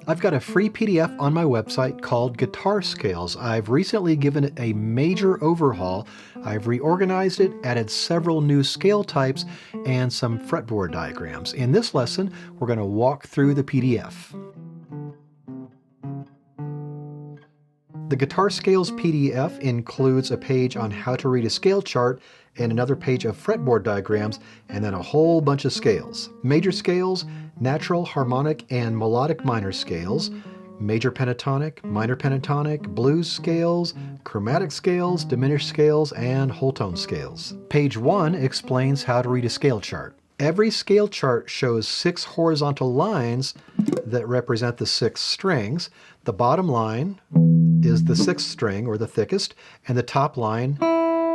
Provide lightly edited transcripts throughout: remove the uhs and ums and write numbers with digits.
I've got a free PDF on my website called Guitar Scales. I've recently given it a major overhaul. I've reorganized it, added several new scale types, and some fretboard diagrams. In this lesson, we're going to walk through the PDF. The Guitar Scales PDF includes a page on how to read a scale chart and another page of fretboard diagrams, and then a whole bunch of scales. Major scales, natural, harmonic, and melodic minor scales, major pentatonic, minor pentatonic, blues scales, chromatic scales, diminished scales, and whole tone scales. Page 1 explains how to read a scale chart. Every scale chart shows 6 horizontal lines that represent the 6 strings. The bottom line is the 6th string, or the thickest, and the top line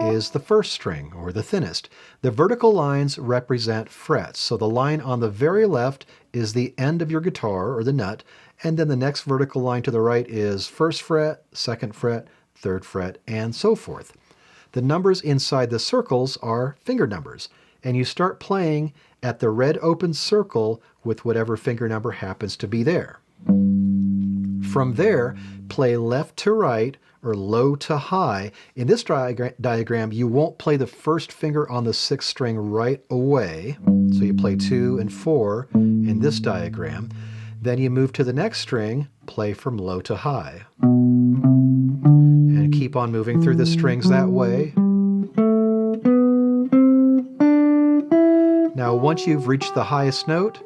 is the 1st string, or the thinnest. The vertical lines represent frets, so the line on the very left is the end of your guitar, or the nut, and then the next vertical line to the right is 1st fret, 2nd fret, 3rd fret, and so forth. The numbers inside the circles are finger numbers, and you start playing at the red open circle with whatever finger number happens to be there. From there, play left to right or low to high. In this diagram, you won't play the 1st finger on the 6th string right away. So you play 2 and 4 in this diagram. Then you move to the next string, play from low to high. And keep on moving through the strings that way. Now, once you've reached the highest note,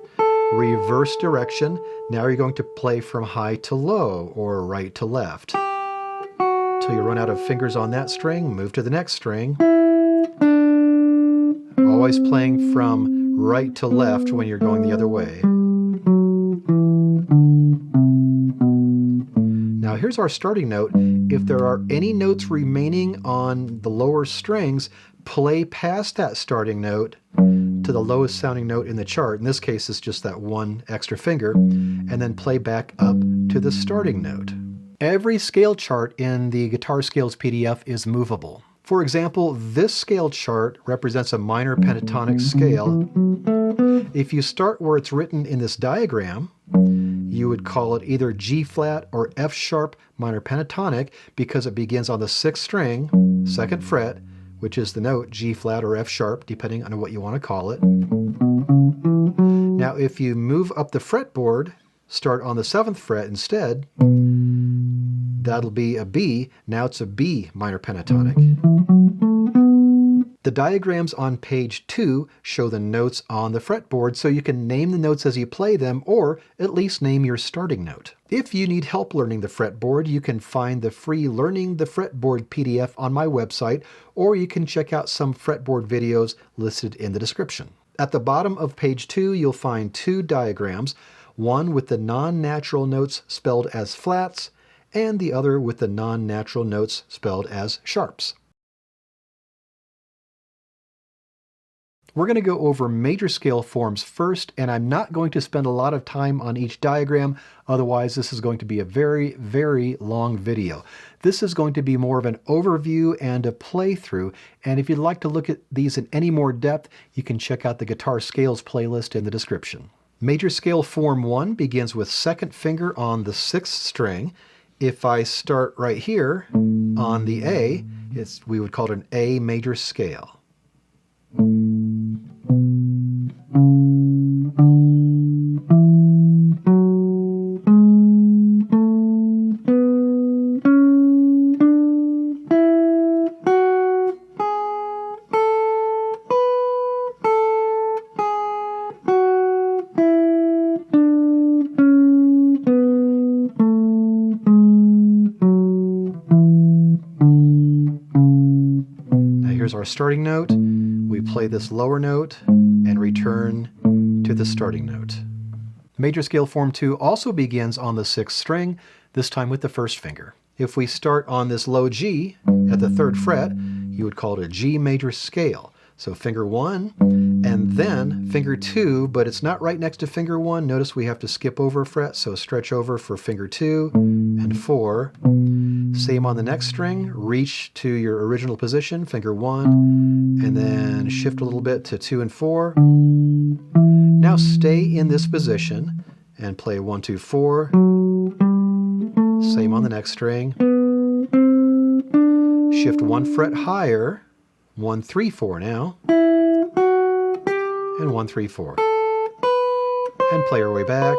reverse direction. Now you're going to play from high to low, or right to left. Till you run out of fingers on that string, move to the next string. Always playing from right to left when you're going the other way. Now here's our starting note. If there are any notes remaining on the lower strings, play past that starting note to the lowest sounding note in the chart. In this case, it's just that one extra finger, and then play back up to the starting note. Every scale chart in the Guitar Scales PDF is movable. For example, this scale chart represents a minor pentatonic scale. If you start where it's written in this diagram, you would call it either G flat or F sharp minor pentatonic because it begins on the 6th string, 2nd fret, which is the note G flat or F sharp, depending on what you want to call it. Now, if you move up the fretboard, start on the 7th fret instead, that'll be a B. Now it's a B minor pentatonic. The diagrams on page 2 show the notes on the fretboard, so you can name the notes as you play them, or at least name your starting note. If you need help learning the fretboard, you can find the free Learning the Fretboard PDF on my website, or you can check out some fretboard videos listed in the description. At the bottom of page 2, you'll find 2 diagrams, one with the non-natural notes spelled as flats, and the other with the non-natural notes spelled as sharps. We're going to go over major scale forms first, and I'm not going to spend a lot of time on each diagram, otherwise this is going to be a very, very long video. This is going to be more of an overview and a playthrough, and if you'd like to look at these in any more depth, you can check out the Guitar Scales playlist in the description. Major scale form 1 begins with 2nd finger on the 6th string. If I start right here on the A, we would call it an A major scale. Here's our starting note. We play this lower note and return to the starting note. Major scale form 2 also begins on the 6th string, this time with the 1st finger. If we start on this low G at the 3rd fret, you would call it a G major scale. So finger 1 and then finger 2, but it's not right next to finger 1. Notice we have to skip over a fret, so stretch over for finger 2 and 4. Same on the next string, reach to your original position, finger 1, and then shift a little bit to 2 and 4. Now stay in this position and play 1, 2, 4. Same on the next string. Shift 1 fret higher, 1, 3, 4 now, and 1, 3, 4. And play your way back.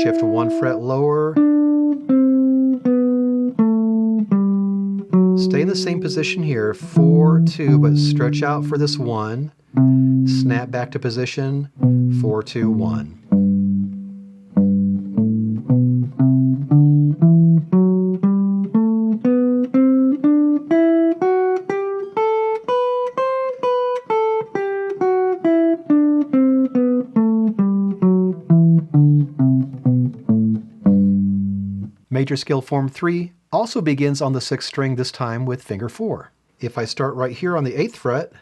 Shift 1 fret lower. Stay in the same position here, 4, 2, but stretch out for this 1. Snap back to position, 4, 2, 1. Major scale form 3 also begins on the 6th string, this time with finger 4. If I start right here on the 8th fret,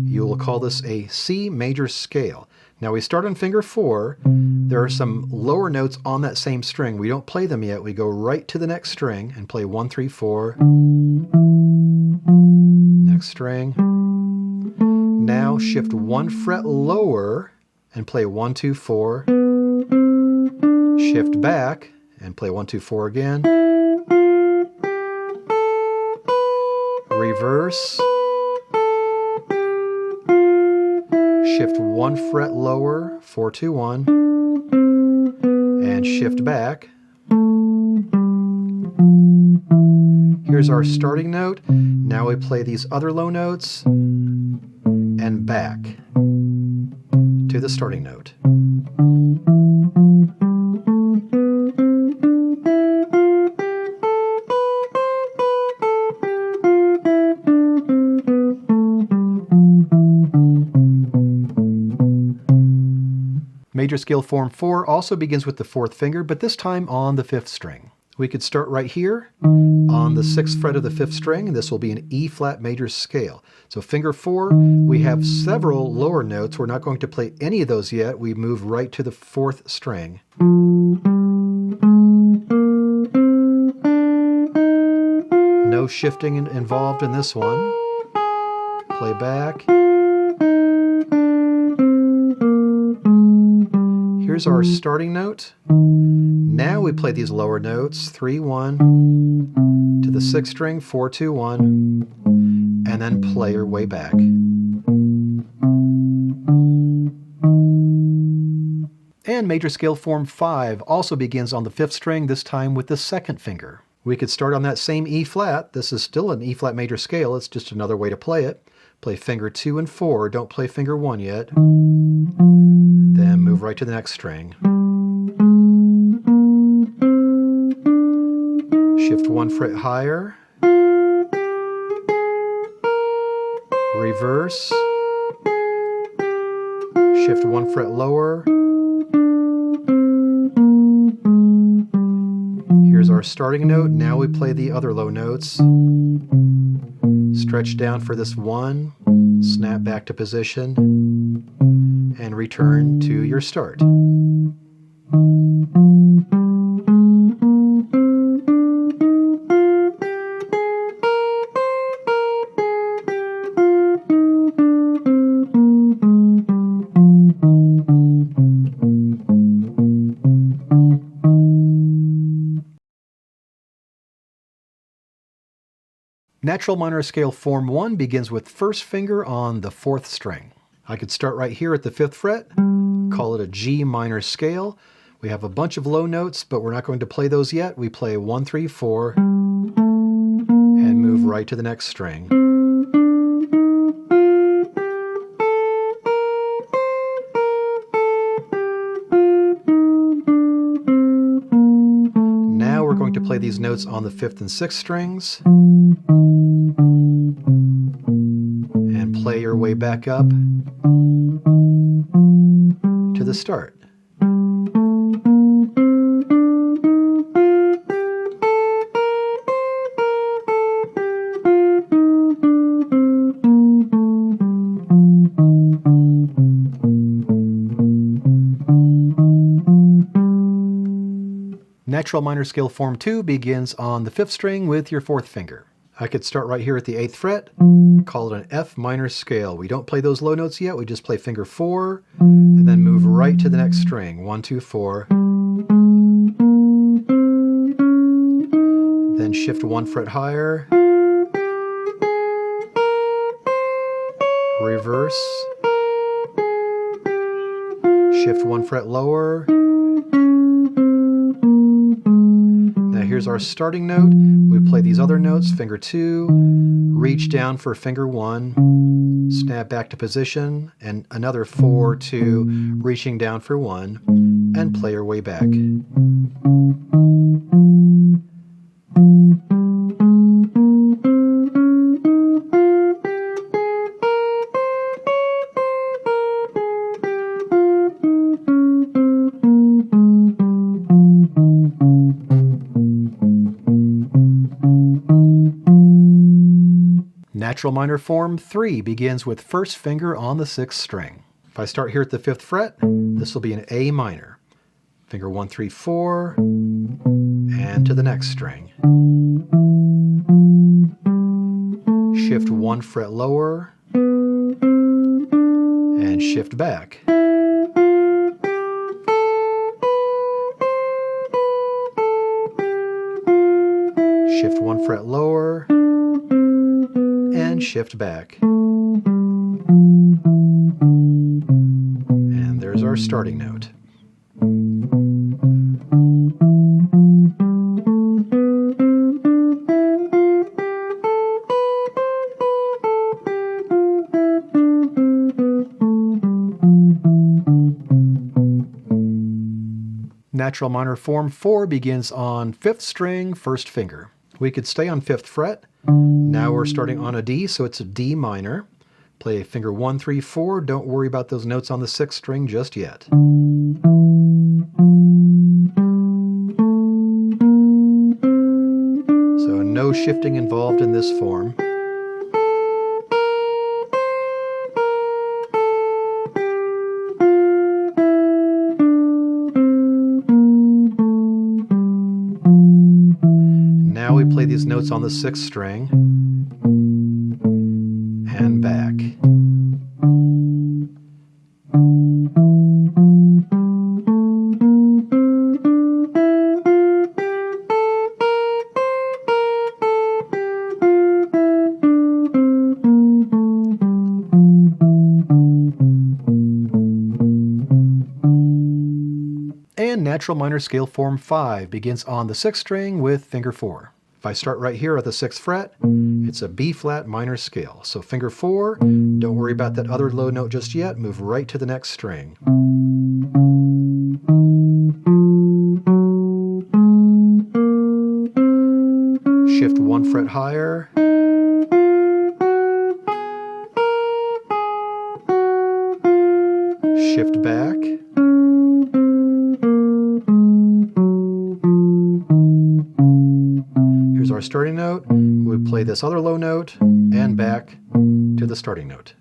you will call this a C major scale. Now we start on finger 4. There are some lower notes on that same string. We don't play them yet. We go right to the next string and play 1, 3, 4. Next string. Now shift 1 fret lower and play 1, 2, 4. Shift back and play 1, 2, 4 again. Reverse. Shift 1 fret lower, 4, 2, 1. And shift back. Here's our starting note. Now we play these other low notes and back to the starting note. Major scale form 4 also begins with the 4th finger, but this time on the 5th string. We could start right here on the 6th fret of the 5th string, and this will be an E flat major scale. So finger 4, we have several lower notes. We're not going to play any of those yet. We move right to the 4th string. No shifting involved in this one. Play back. Here's our starting note. Now we play these lower notes, 3, 1, to the 6th string, 4, 2, 1, and then play your way back. And major scale form 5 also begins on the 5th string, this time with the 2nd finger. We could start on that same E flat. This is still an E flat major scale. It's just another way to play it. Play finger 2 and 4. Don't play finger 1 yet. Then move right to the next string. Shift 1 fret higher. Reverse. Shift 1 fret lower. Here's our starting note. Now we play the other low notes. Stretch down for this 1, snap back to position, and return to your start. Natural minor scale form 1 begins with 1st finger on the 4th string. I could start right here at the 5th fret, call it a G minor scale. We have a bunch of low notes, but we're not going to play those yet. We play 1, 3, 4, and move right to the next string. Now we're going to play these notes on the 5th and 6th strings. And play your way back up to the start. Natural minor scale form 2 begins on the 5th string with your 4th finger. I could start right here at the 8th fret, call it an F minor scale. We don't play those low notes yet, we just play finger 4, and then move right to the next string. 1, 2, 4. Then shift 1 fret higher. Reverse. Shift 1 fret lower. Now here's our starting note. We play these other notes, finger 2, reach down for finger 1, snap back to position, and another 4, 2, reaching down for 1, and play your way back. Natural minor form 3 begins with first finger on the 6th string. If I start here at the 5th fret, this will be an A minor. Finger 1, 3, 4, and to the next string. Shift 1 fret lower, and shift back. Shift 1 fret lower, and shift back. And there's our starting note. Natural minor form 4 begins on 5th string, 1st finger. We could stay on 5th fret. Now we're starting on a D, so it's a D minor. Play finger 1, 3, 4. Don't worry about those notes on the 6th string just yet. So no shifting involved in this form. Now we play these notes on the 6th string and back. And natural minor scale form 5 begins on the 6th string with finger 4. If I start right here at the 6th fret, it's a B flat minor scale. So finger 4, don't worry about that other low note just yet, move right to the next string. Shift 1 fret higher. Shift back. Here's our starting note. We play this other low note and back to the starting note.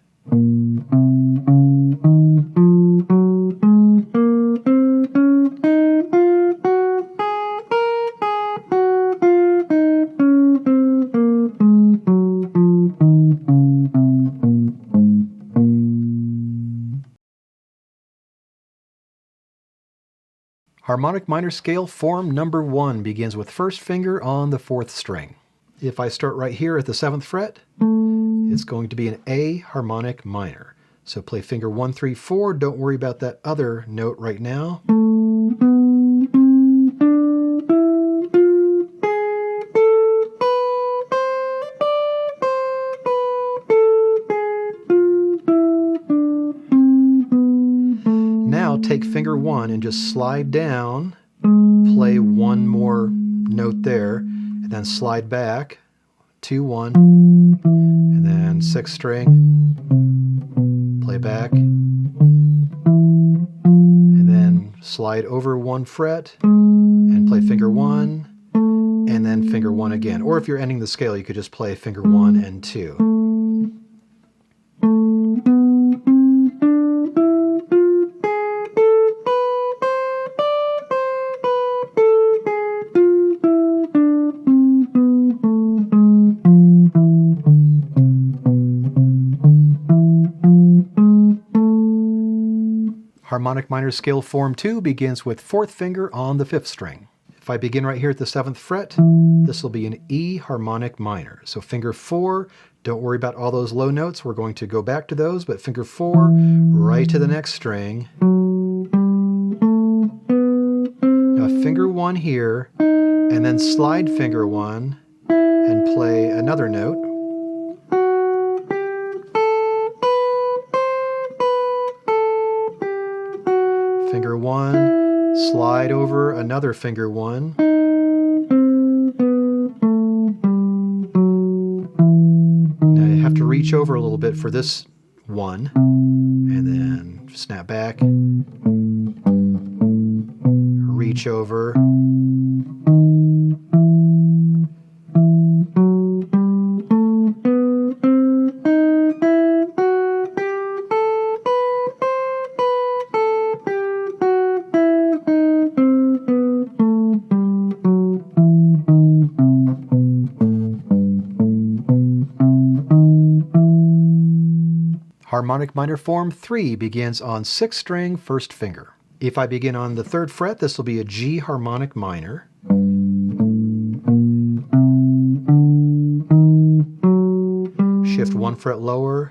Harmonic minor scale form number 1 begins with first finger on the 4th string. If I start right here at the 7th fret, it's going to be an A harmonic minor. So play finger 1, 3, 4. Don't worry about that other note right now. Now take finger 1 and just slide down, play one more note there, and then slide back, 2, 1, and then 6th string, play back, and then slide over 1 fret, and play finger 1, and then finger 1 again. Or if you're ending the scale, you could just play finger 1 and 2. Harmonic minor scale form 2 begins with 4th finger on the 5th string. If I begin right here at the 7th fret, this will be an E harmonic minor. So finger 4, don't worry about all those low notes, we're going to go back to those, but finger 4, right to the next string. Now finger 1 here, and then slide finger 1 and play another note. Finger 1, slide over another finger 1. Now you have to reach over a little bit for this 1, and then snap back, reach over. Harmonic minor form 3 begins on 6th string, 1st finger. If I begin on the 3rd fret, this will be a G harmonic minor. Shift 1 fret lower.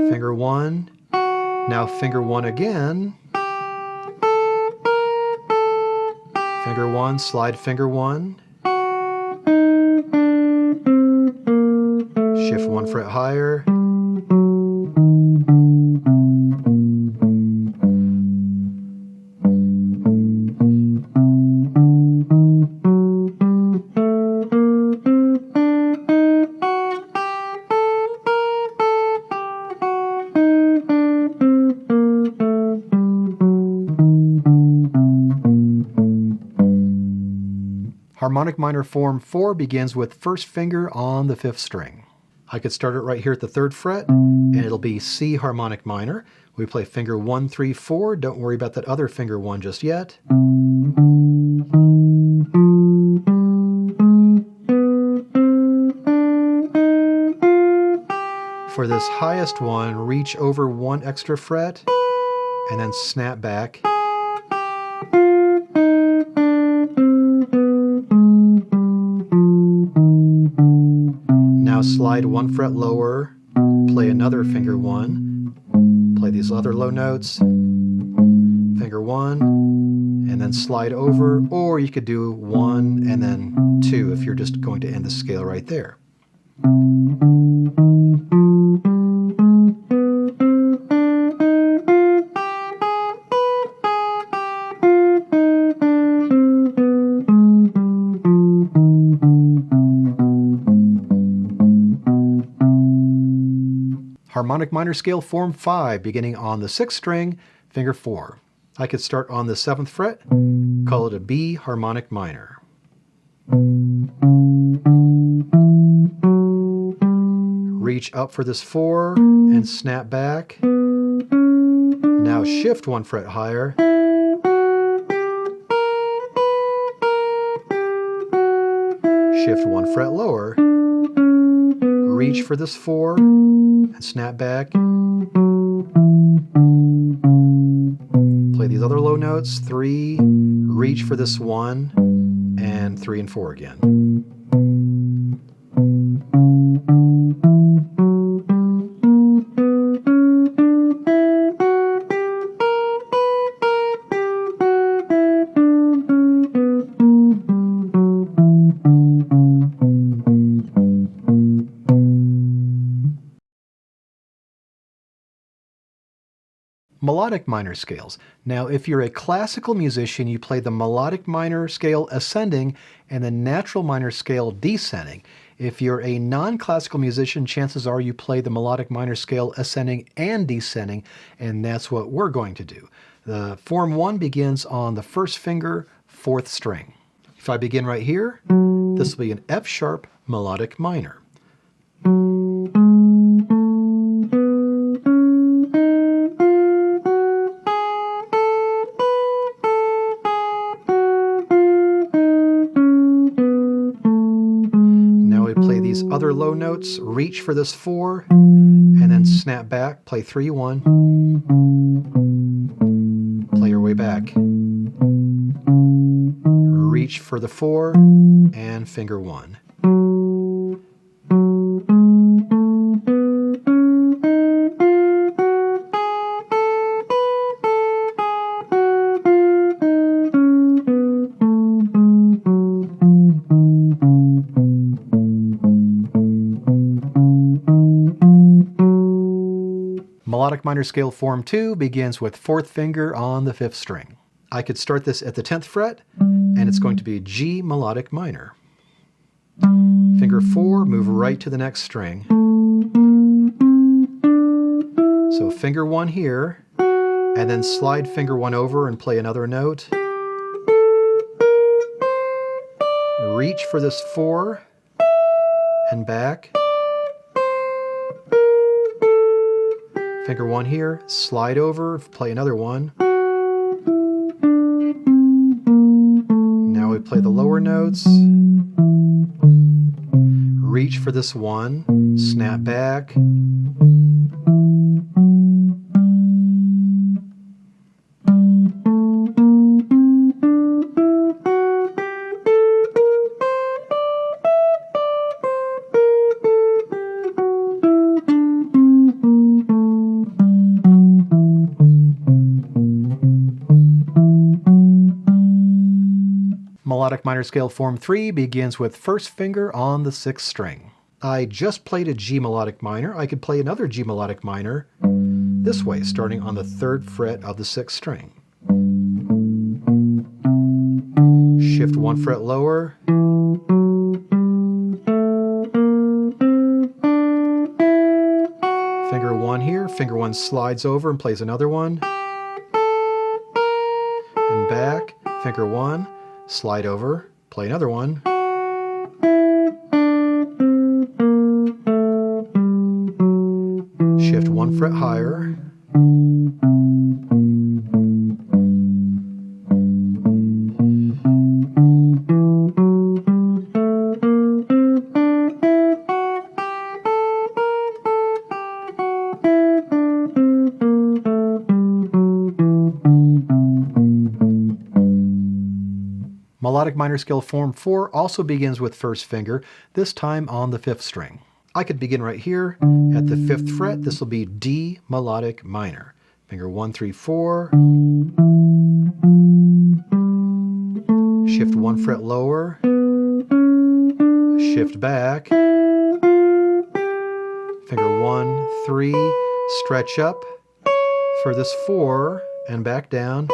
Finger 1. Now finger 1 again. Finger 1, slide finger 1. Shift 1 fret higher. Harmonic minor form 4 begins with 1st finger on the 5th string. I could start it right here at the 3rd fret, and it'll be C harmonic minor. We play finger 1, 3, 4. Don't worry about that other finger 1 just yet. For this highest one, reach over 1 extra fret, and then snap back. Now slide 1 fret lower, play another finger 1, play these other low notes, finger 1, and then slide over, or you could do 1 and then 2 if you're just going to end the scale right there. Harmonic minor scale form 5 beginning on the 6th string, finger 4. I could start on the 7th fret, call it a B harmonic minor. Reach up for this 4 and snap back. Now shift 1 fret higher. Shift 1 fret lower. Reach for this 4 and snap back. Play these other low notes, 3, reach for this 1, and 3 and 4 again. Melodic minor scales. Now, if you're a classical musician, you play the melodic minor scale ascending and the natural minor scale descending. If you're a non-classical musician, chances are you play the melodic minor scale ascending and descending, and that's what we're going to do. The form 1 begins on the 1st finger, 4th string. If I begin right here, this will be an F sharp melodic minor. Other low notes, reach for this 4, and then snap back, play 3-1, play your way back. Reach for the 4 and finger 1. Melodic minor scale form 2 begins with 4th finger on the 5th string. I could start this at the 10th fret, and it's going to be G melodic minor. Finger 4, move right to the next string. So finger 1 here, and then slide finger 1 over and play another note. Reach for this 4 and back. Finger 1 here, slide over, play another one. Now we play the lower notes. Reach for this 1, snap back. Melodic minor scale form 3 begins with 1st finger on the 6th string. I just played a G melodic minor. I could play another G melodic minor this way, starting on the 3rd fret of the 6th string. Shift 1 fret lower. Finger 1 here, finger 1 slides over and plays another one. And back, finger 1. Slide over, play another one. Shift 1 fret higher. Melodic minor scale form 4 also begins with 1st finger, this time on the 5th string. I could begin right here at the 5th fret. This will be D melodic minor. Finger 1, 3, 4. Shift 1 fret lower. Shift back. Finger 1, 3. Stretch up for this 4 and back down.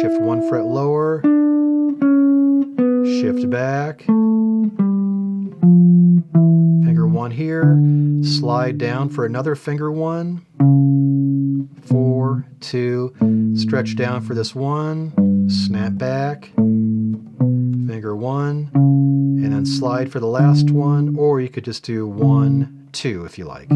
Shift 1 fret lower, shift back, finger 1 here, slide down for another finger 1, 4, 2, stretch down for this 1, snap back, finger 1, and then slide for the last one, or you could just do 1, 2 if you like.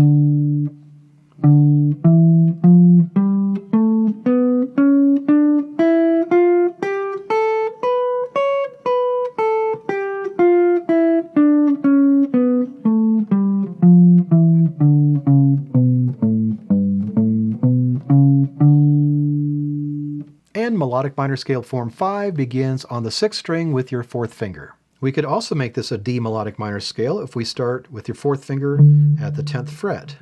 And melodic minor scale form 5 begins on the 6th string with your 4th finger. We could also make this a D melodic minor scale if we start with your 4th finger at the 10th fret.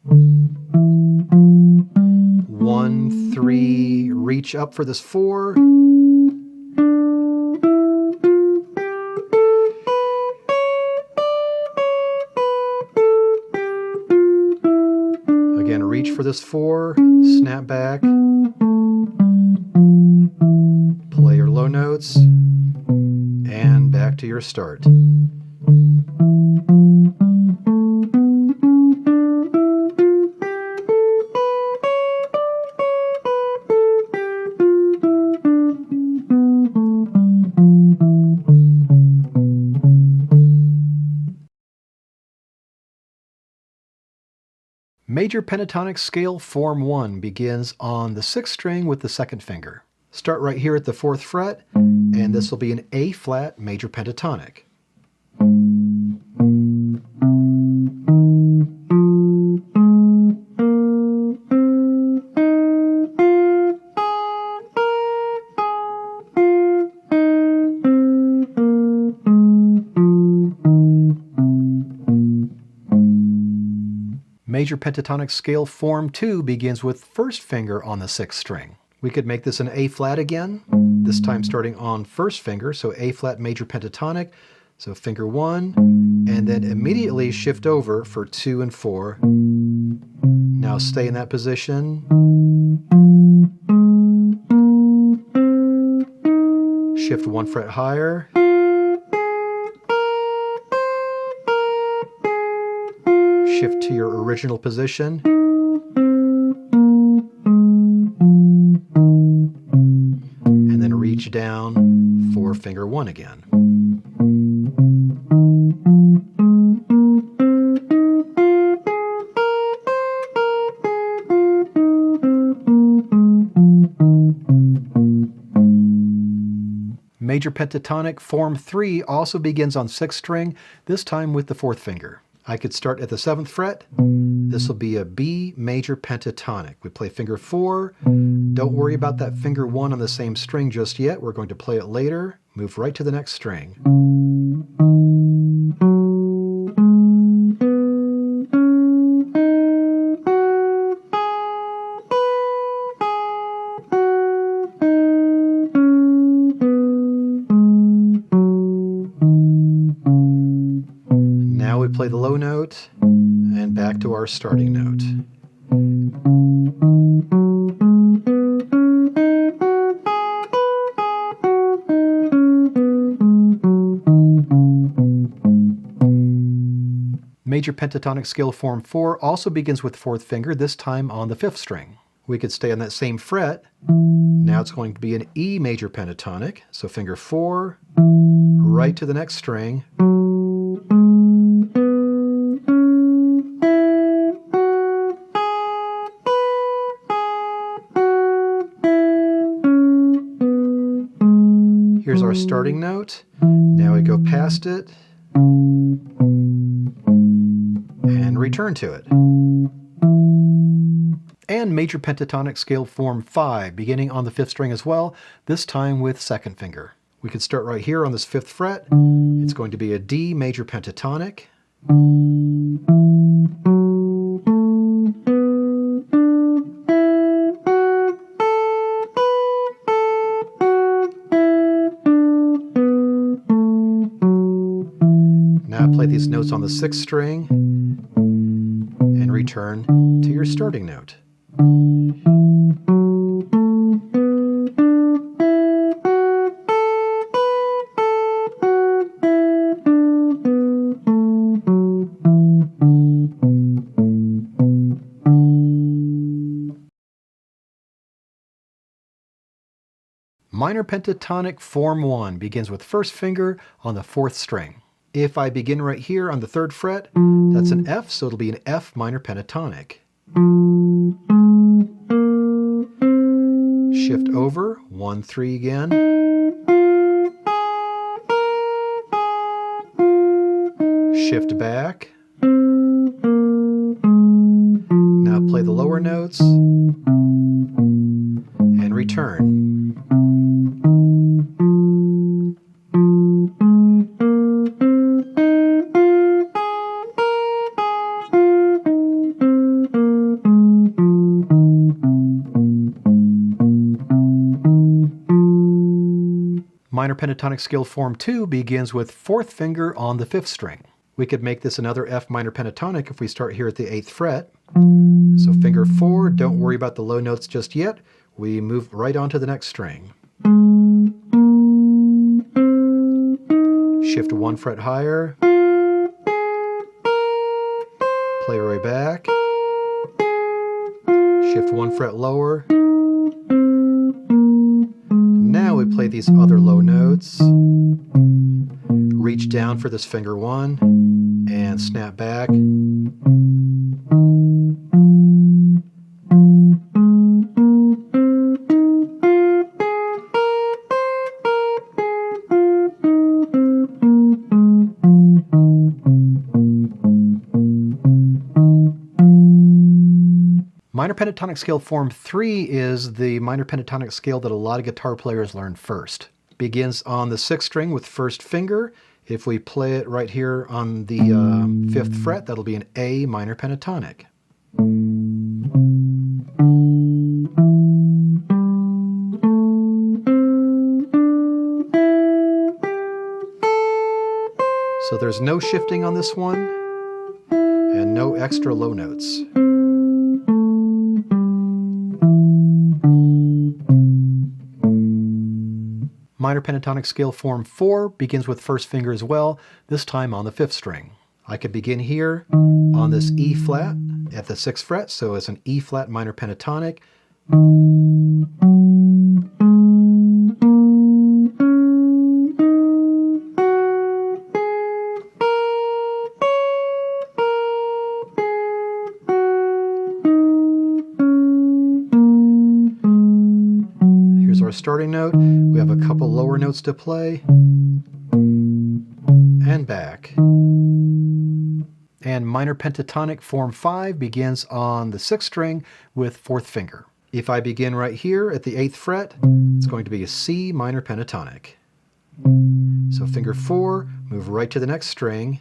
1, 3, reach up for this 4. Again, reach for this 4, snap back. Play your low notes, and back to your start. Major pentatonic scale form 1 begins on the 6th string with the 2nd finger. Start right here at the 4th fret, and this will be an A flat major pentatonic. Major pentatonic scale form 2 begins with first finger on the 6th string. We could make this an A flat again, this time starting on first finger, so A flat major pentatonic, so finger 1, and then immediately shift over for 2 and 4. Now stay in that position. Shift 1 fret higher. Shift to your original position. And then reach down for finger 1 again. Major pentatonic form 3 also begins on 6th string, this time with the 4th finger. I could start at the 7th fret. This will be a B major pentatonic. We play finger 4. Don't worry about that finger 1 on the same string just yet. We're going to play it later. Move right to the next string. Now we play the low note, and back to our starting note. Major pentatonic scale form 4 also begins with 4th finger, this time on the 5th string. We could stay on that same fret. Now it's going to be an E major pentatonic, so finger 4, right to the next string. Here's our starting note. Now we go past it and return to it. And major pentatonic scale form 5, beginning on the 5th string as well, this time with 2nd finger. We could start right here on this 5th fret. It's going to be a D major pentatonic. Now play these notes on the 6th string and return to your starting note. Minor pentatonic form 1 begins with 1st finger on the 4th string. If I begin right here on the 3rd fret, that's an F, so it'll be an F minor pentatonic. Shift over, 1, 3 again. Shift back. Now play the lower notes and return. Minor pentatonic scale form 2 begins with 4th finger on the 5th string. We could make this another F minor pentatonic if we start here at the 8th fret. So finger 4, don't worry about the low notes just yet. We move right on to the next string. Shift 1 fret higher. Play right back. Shift 1 fret lower. Now we play these other low notes. Reach down for this finger 1 and snap back. Minor pentatonic scale form 3 is the minor pentatonic scale that a lot of guitar players learn first. Begins on the 6th string with 1st finger. If we play it right here on the 5th fret, that'll be an A minor pentatonic. So there's no shifting on this one, and no extra low notes. Minor pentatonic scale form 4 begins with first finger as well, this time on the 5th string. I could begin here on this E flat at the 6th fret, so it's an E flat minor pentatonic. Here's our starting note. We have a couple lower notes to play, and back. And minor pentatonic form 5 begins on the 6th string with 4th finger. If I begin right here at the 8th fret, it's going to be a C minor pentatonic. So finger 4, move right to the next string.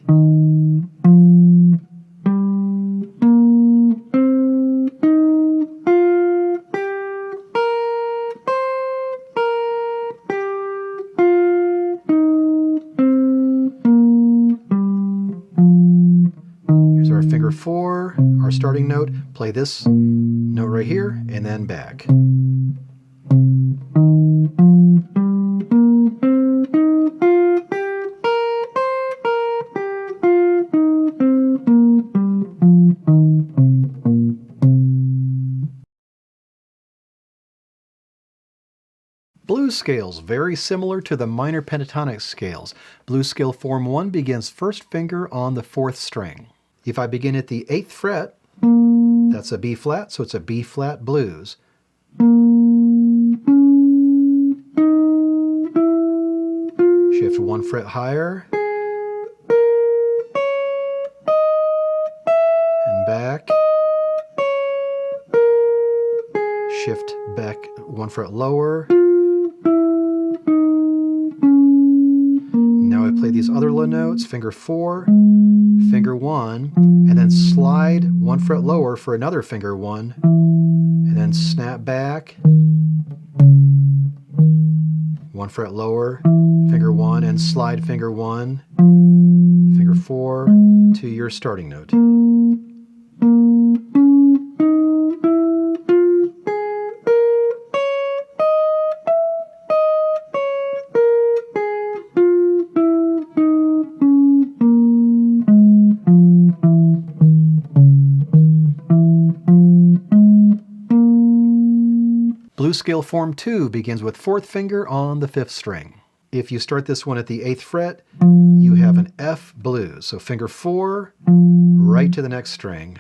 Finger 4, our starting note, play this note right here, and then back. Blues scales, very similar to the minor pentatonic scales. Blues scale form 1 begins first finger on the 4th string. If I begin at the 8th fret, that's a B flat, so it's a B flat blues. Shift 1 fret higher, and back. Shift back 1 fret lower. Now I play these other low notes, finger 4, finger 1, and then slide 1 fret lower for another finger 1, and then snap back, 1 fret lower, finger 1, and slide finger 1, finger 4 to your starting note. Blues scale form 2 begins with 4th finger on the 5th string. If you start this one at the 8th fret, you have an F blues. So finger 4, right to the next string.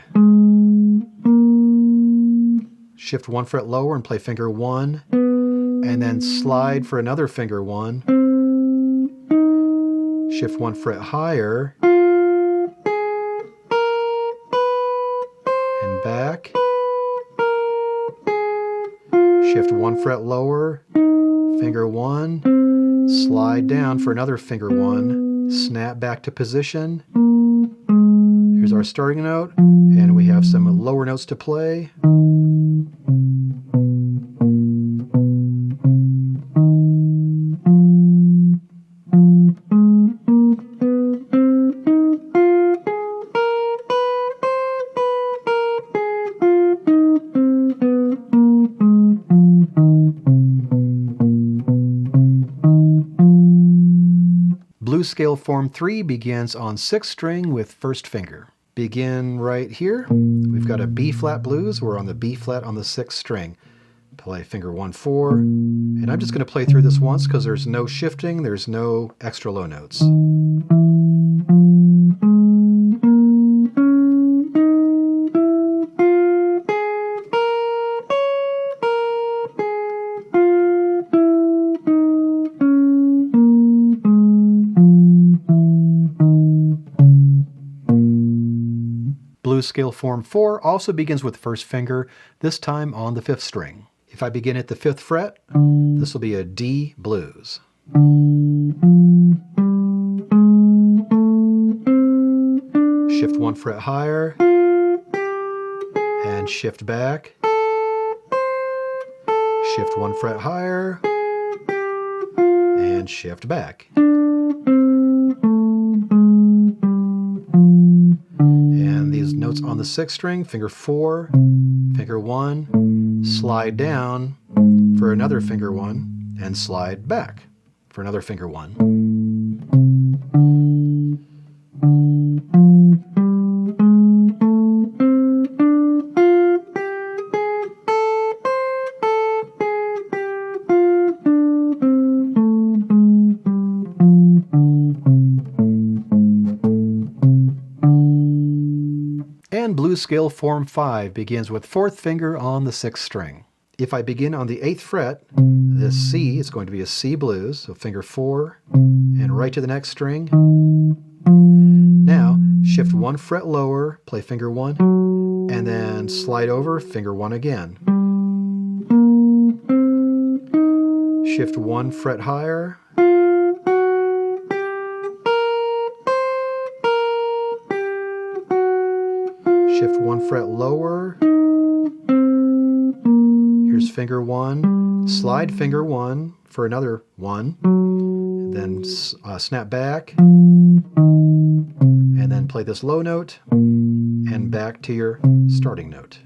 Shift 1 fret lower and play finger 1, and then slide for another finger 1. Shift 1 fret higher, and back. Shift 1 fret lower, finger 1, slide down for another finger 1, snap back to position. Here's our starting note, and we have some lower notes to play. Blues scale form 3 begins on 6th string with 1st finger. Begin right here. We've got a B flat blues. We're on the B flat on the 6th string. Play finger 1, 4, and I'm just going to play through this once because there's no shifting, there's no extra low notes. Blues scale form 4 also begins with 1st finger, this time on the 5th string. If I begin at the 5th fret, this will be a D blues. Shift 1 fret higher, and shift back. Shift 1 fret higher, and shift back. on the 6th string, finger 4, finger 1, slide down for another finger 1, and slide back for another finger 1. And blues scale form 5 begins with 4th finger on the 6th string. If I begin on the 8th fret, this C is going to be a C blues, so finger 4, and right to the next string. Now, shift 1 fret lower, play finger 1, and then slide over, finger 1 again. Shift 1 fret higher, shift 1 fret lower, here's finger 1, slide finger 1 for another 1, then snap back, and then play this low note, and back to your starting note.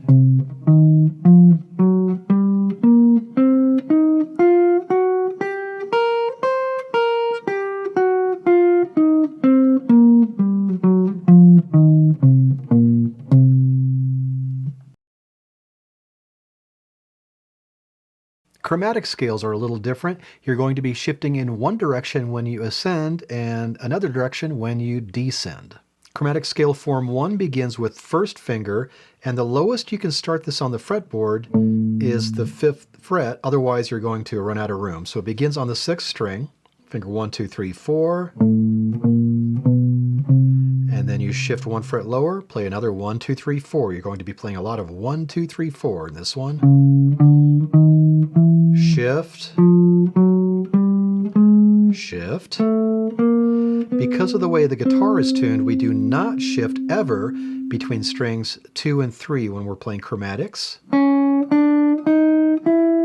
Chromatic scales are a little different. You're going to be shifting in one direction when you ascend and another direction when you descend. Chromatic scale form 1 begins with 1st finger, and the lowest you can start this on the fretboard is the 5th fret, otherwise you're going to run out of room. So it begins on the 6th string, finger 1, 2, 3, 4, and then you shift 1 fret lower, play another 1, 2, 3, 4. You're going to be playing a lot of 1, 2, 3, 4 in this one. Shift, shift. Because of the way the guitar is tuned, we do not shift ever between strings 2 and 3 when we're playing chromatics.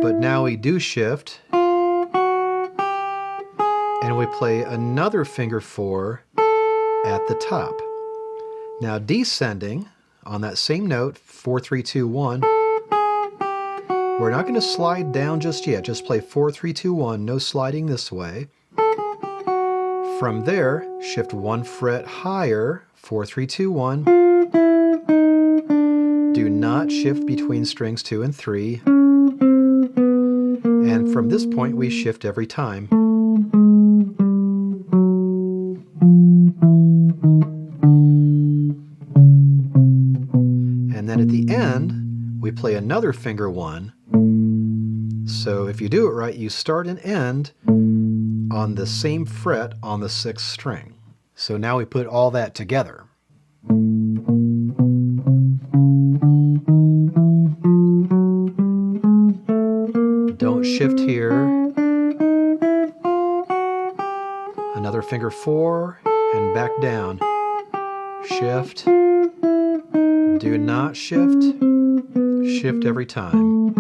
But now we do shift, and we play another finger 4 at the top. Now descending on that same note, 4, 3, 2, 1, we're not going to slide down just yet, just play 4, 3, 2, 1, no sliding this way. From there, shift 1 fret higher, 4, 3, 2, 1. Do not shift between strings 2 and 3. And from this point, we shift every time. And then at the end, we play another finger 1. So if you do it right, you start and end on the same fret on the 6th string. So now we put all that together. Don't shift here. Another finger 4 and back down. Shift. Do not shift. Shift every time.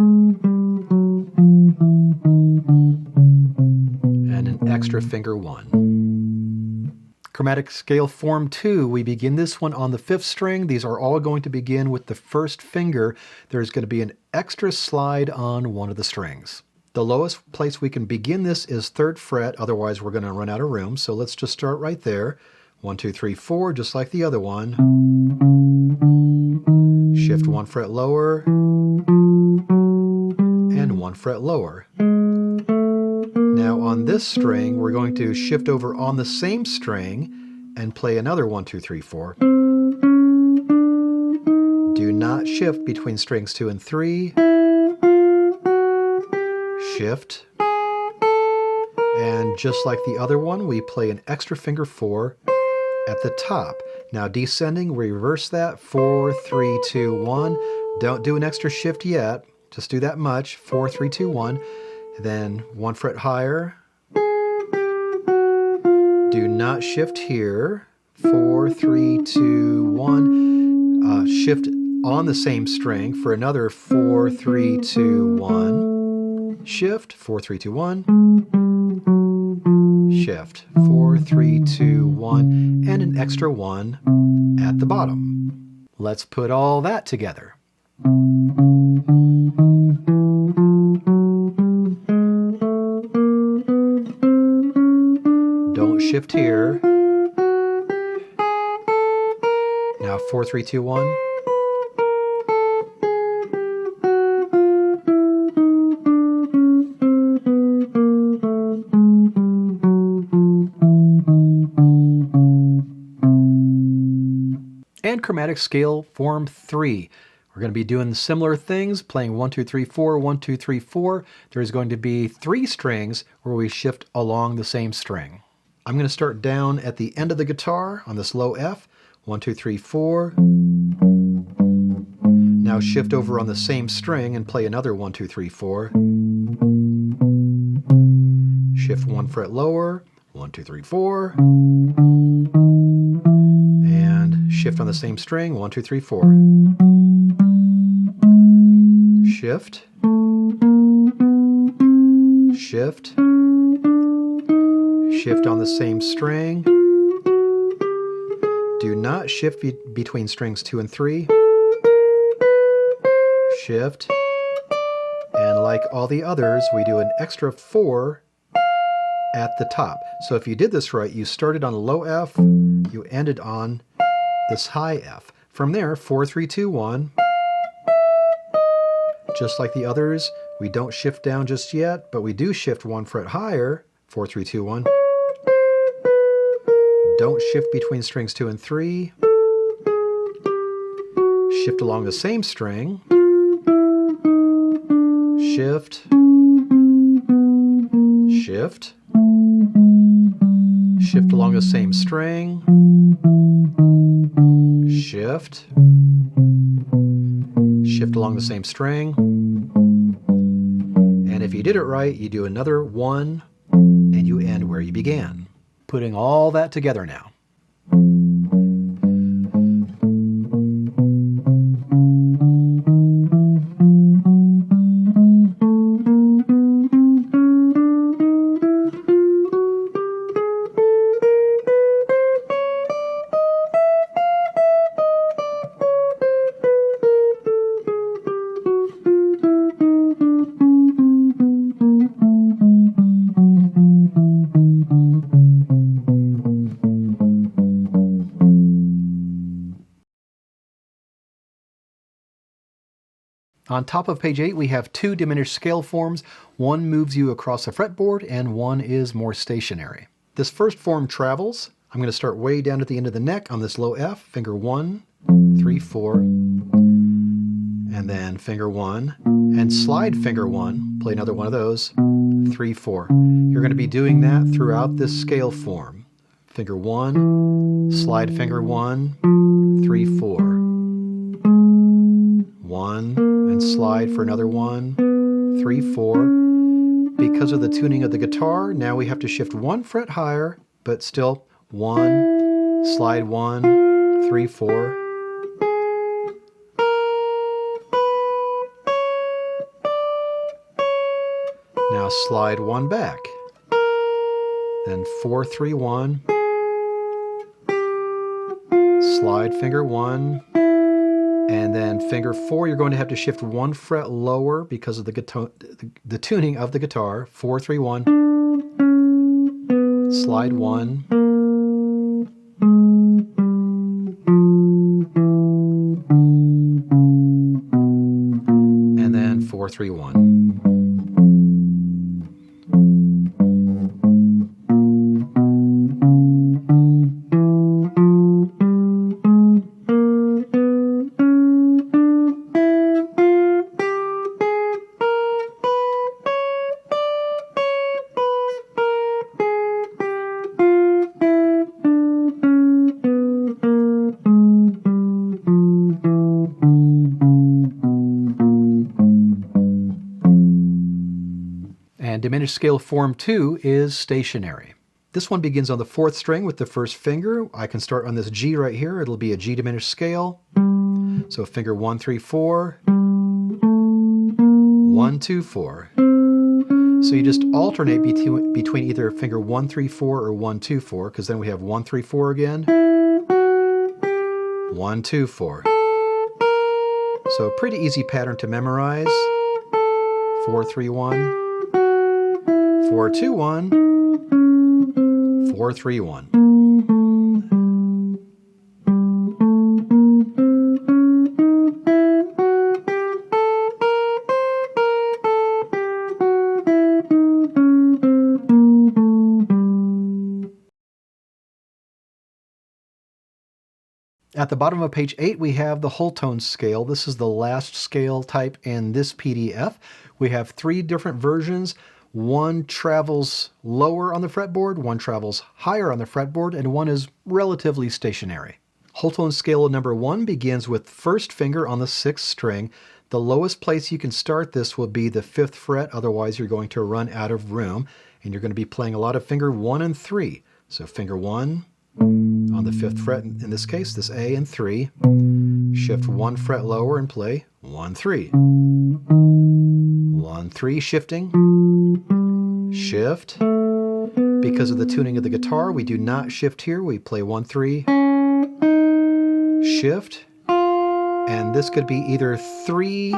And an extra finger 1. Chromatic scale form 2, we begin this one on the 5th string. These are all going to begin with the 1st finger. There's going to be an extra slide on one of the strings. The lowest place we can begin this is 3rd fret, otherwise we're going to run out of room. So let's just start right there. 1, 2, 3, 4, just like the other one. Shift 1 fret lower, and 1 fret lower. Now on this string, we're going to shift over on the same string and play another 1, 2, 3, 4. Do not shift between strings 2 and 3. Shift. And just like the other one, we play an extra finger 4 at the top. Now descending, we reverse that, 4, 3, 2, 1. Don't do an extra shift yet, just do that much, 4, 3, 2, 1. Then 1 fret higher. Do not shift here, 4, 3, 2, 1. Shift on the same string for another 4, 3, 2, 1. Shift, 4, 3, 2, 1. Shift, 4, 3, 2, 1, and an extra 1 at the bottom. Let's put all that together. Don't shift here. Now 4, 3, 2, 1. And chromatic scale form 3. We're going to be doing similar things, playing 1, 2, 3, 4, 1, 2, 3, 4. There's going to be 3 strings where we shift along the same string. I'm going to start down at the end of the guitar on this low F. 1, 2, 3, 4. Now shift over on the same string and play another 1, 2, 3, 4. Shift 1 fret lower. 1, 2, 3, 4. And shift on the same string. 1, 2, 3, 4. Shift. Shift. Shift on the same string. Do not shift between strings 2 and 3. Shift. And like all the others, we do an extra 4 at the top. So if you did this right, you started on a low F, you ended on this high F. From there, 4, 3, 2, 1. Just like the others, we don't shift down just yet, but we do shift 1 fret higher. 4, 3, 2, 1. Don't shift between strings 2 and 3. Shift along the same string. Shift. Shift. Shift along the same string. Shift. Shift along the same string. And if you did it right, you do another 1 and you end where you began. Putting all that together now. On top of page 8, we have 2 diminished scale forms. One moves you across the fretboard, and one is more stationary. This first form travels. I'm going to start way down at the end of the neck on this low F, finger 1, 3, 4, and then finger 1, and slide finger 1, play another one of those, 3, 4. You're going to be doing that throughout this scale form. Finger 1, slide finger 1, 3, 4. 1, and slide for another 1, 3, 4. Because of the tuning of the guitar, now we have to shift 1 fret higher, but still 1, slide 1, 3, 4. Now slide 1 back. Then 4, 3, 1. Slide finger 1. And then finger 4, you're going to have to shift 1 fret lower because of the tuning of the guitar. 4, 3, 1. Slide 1. And then 4, 3, 1. Diminished scale form 2 is stationary. This one begins on the 4th string with the first finger. I can start on this G right here. It'll be a G diminished scale. So finger 1, 3, 4. 1, 2, 4. So you just alternate between either finger 1, 3, 4 or 1, 2, 4, because then we have 1, 3, 4 again. 1, 2, 4. So pretty easy pattern to memorize. 4-3-1, 4-2-1, 4-3-1. At the bottom of page 8, we have the whole tone scale. This is the last scale type in this PDF. We have 3 different versions. One travels lower on the fretboard, one travels higher on the fretboard, and one is relatively stationary. Whole tone scale number 1 begins with first finger on the 6th string. The lowest place you can start this will be the 5th fret, otherwise you're going to run out of room, and you're going to be playing a lot of finger 1 and 3. So finger 1, on the 5th fret, in this case, this A and 3, shift 1 fret lower and play 1-3. 1-3 shifting, shift. Because of the tuning of the guitar, we do not shift here. We play 1-3, shift, and this could be either 3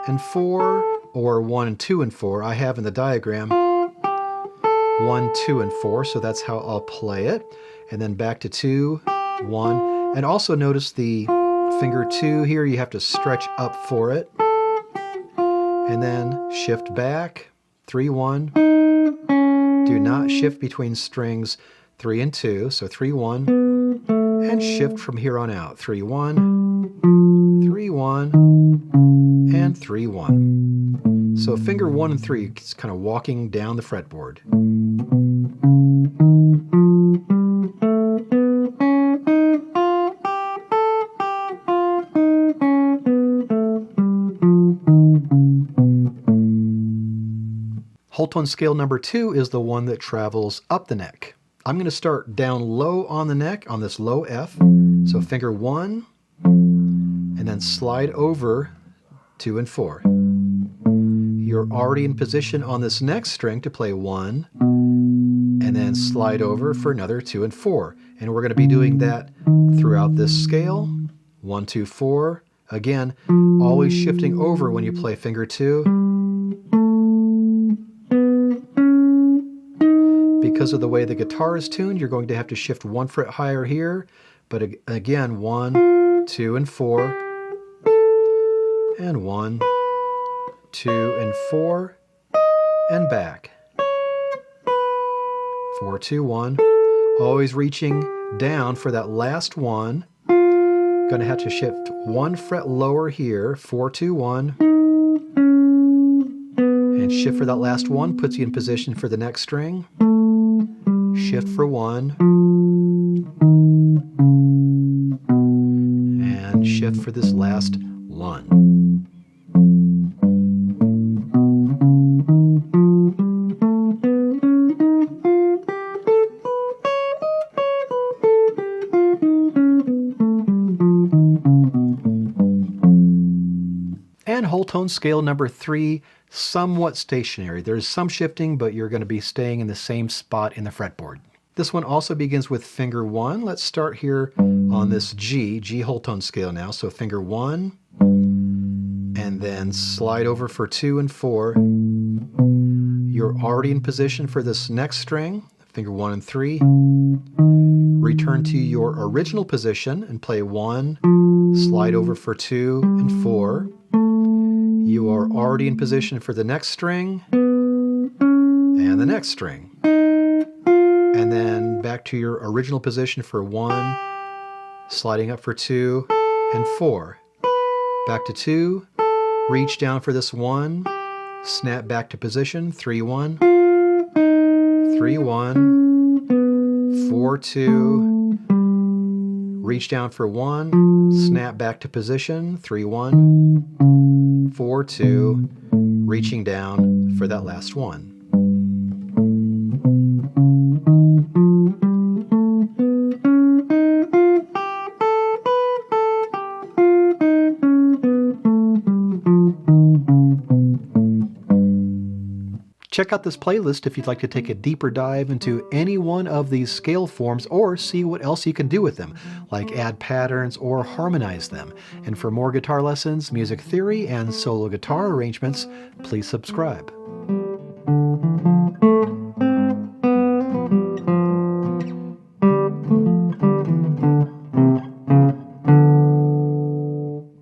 and 4 or 1 and 2 and 4. I have in the diagram 1, 2, and 4, so that's how I'll play it. And then back to 2, 1. And also notice the finger 2 here, you have to stretch up for it. And then shift back, 3-1. Do not shift between strings 3 and 2, so 3-1. And shift from here on out, 3-1, 3-1, and 3-1. So finger 1 and 3 is kind of walking down the fretboard. Whole tone scale number 2 is the one that travels up the neck. I'm going to start down low on the neck on this low F. So finger 1, and then slide over 2 and 4. You're already in position on this next string to play 1, and then slide over for another 2 and 4. And we're going to be doing that throughout this scale. 1, 2, 4. Again, always shifting over when you play finger 2. Because of the way the guitar is tuned, you're going to have to shift 1 fret higher here. But again, 1, 2, and 4. And 1, 2, and 4. And back. 4, 2, 1. Always reaching down for that last one. Going to have to shift 1 fret lower here. 4, 2, 1. And shift for that last one. Puts you in position for the next string. Shift for 1, and shift for this last 1. And whole tone scale number 3, somewhat stationary. There's some shifting, but you're going to be staying in the same spot in the fretboard. This one also begins with finger 1. Let's start here on this G whole tone scale now. So finger 1, and then slide over for 2 and 4. You're already in position for this next string, finger 1 and 3. Return to your original position and play 1, slide over for 2 and 4. You are already in position for the next string and the next string. And then back to your original position for 1, sliding up for 2 and 4. Back to 2, reach down for this 1, snap back to position, 3-1, 3-1, 4-2, reach down for 1, snap back to position, 3-1, 4-2, reaching down for that last one. Check out this playlist if you'd like to take a deeper dive into any one of these scale forms or see what else you can do with them, like add patterns or harmonize them. And for more guitar lessons, music theory, and solo guitar arrangements, please subscribe.